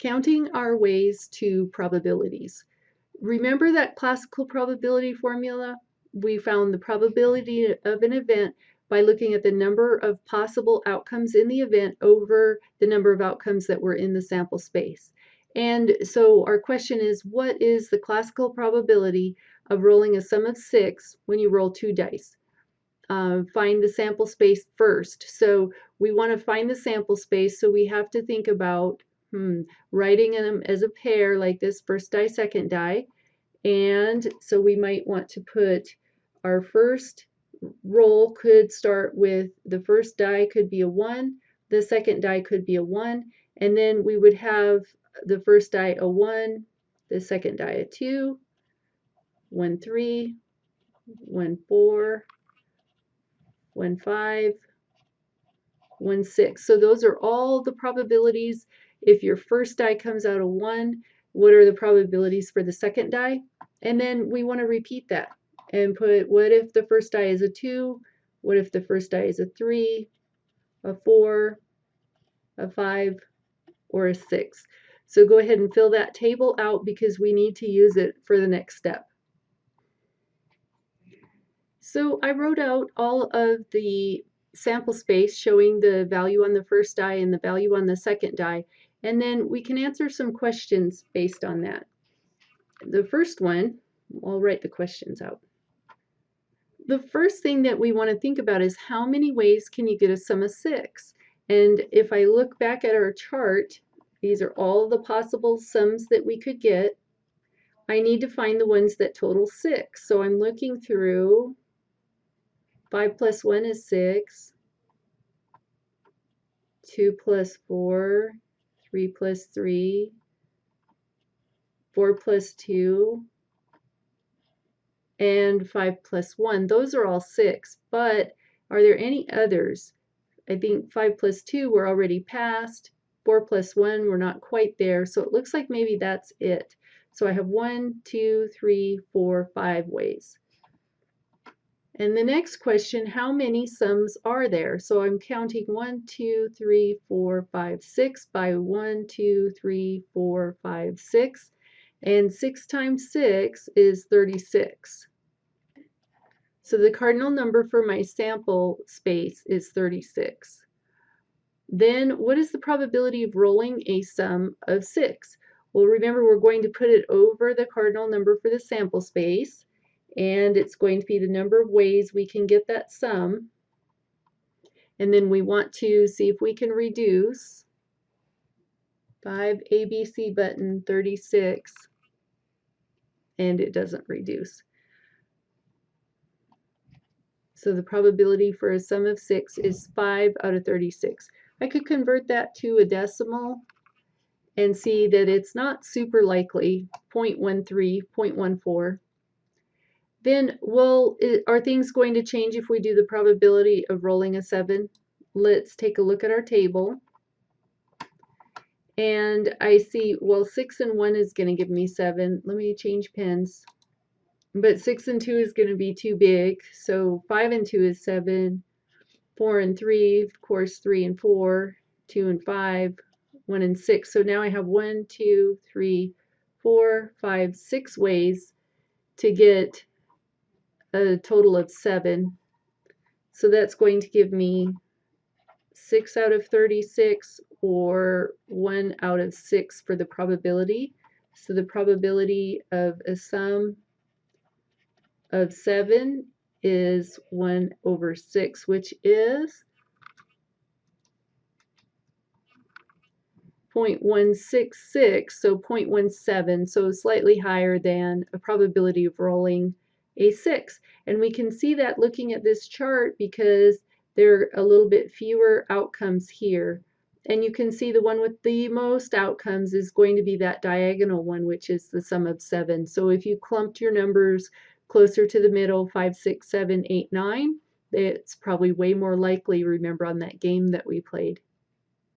Counting our ways to probabilities. Remember that classical probability formula? We found the probability of an event by looking at the number of possible outcomes in the event over the number of outcomes that were in the sample space. And so our question is, what is the classical probability of rolling a sum of 6 when you roll 2 dice? Find the sample space first. So we want to find the sample space, so we have to think about writing them as a pair like this, first die, second die. And so we might want to put our first roll could start with the first die could be a 1, the second die could be a 1, and then we would have the first die a 1, the second die a 2, 1 3, 1 4, 1 5, 1 6. So those are all the probabilities. If your first die comes out a 1, what are the probabilities for the second die? And then we want to repeat that and put, what if the first die is a 2? What if the first die is a 3, a 4, a 5, or a 6? So go ahead and fill that table out because we need to use it for the next step. So I wrote out all of the sample space showing the value on the first die and the value on the second die, and then we can answer some questions based on that. The first one, I'll write the questions out. The first thing that we want to think about is how many ways can you get a sum of 6? And if I look back at our chart, these are all the possible sums that we could get. I need to find the ones that total 6. So I'm looking through. 5 plus 1 is 6. 2 plus 4. 3 plus 3. 4 plus 2. And 5 plus 1. Those are all 6. But are there any others? I think 5 plus 2 we're already past. 4 plus 1 we're not quite there. So it looks like maybe that's it. So I have 1, 2, 3, 4, 5 ways. And the next question, how many sums are there? So I'm counting 1, 2, 3, 4, 5, 6 by 1, 2, 3, 4, 5, 6. And 6 times 6 is 36. So the cardinal number for my sample space is 36. Then what is the probability of rolling a sum of 6? Well, remember we're going to put it over the cardinal number for the sample space. And it's going to be the number of ways we can get that sum. And then we want to see if we can reduce 5 ABC button 36, and it doesn't reduce. So the probability for a sum of 6 is 5 out of 36. I could convert that to a decimal and see that it's not super likely, 0.13, 0.14. Then, well, are things going to change if we do the probability of rolling a 7? Let's take a look at our table. And I see, well, 6 and 1 is going to give me 7. Let me change pens. But 6 and 2 is going to be too big. So 5 and 2 is 7. 4 and 3, of course, 3 and 4. 2 and 5. 1 and 6. So now I have 1, 2, 3, 4, 5, 6 ways to get a total of 7. So that's going to give me 6 out of 36 or 1 out of 6 for the probability. So the probability of a sum of 7 is 1 over 6, which is 0.166, so 0.17, so slightly higher than a probability of rolling a 6. And we can see that looking at this chart because there are a little bit fewer outcomes here. And you can see the one with the most outcomes is going to be that diagonal one, which is the sum of 7. So if you clumped your numbers closer to the middle, 5, 6, 7, 8, 9, it's probably way more likely, remember on that game that we played.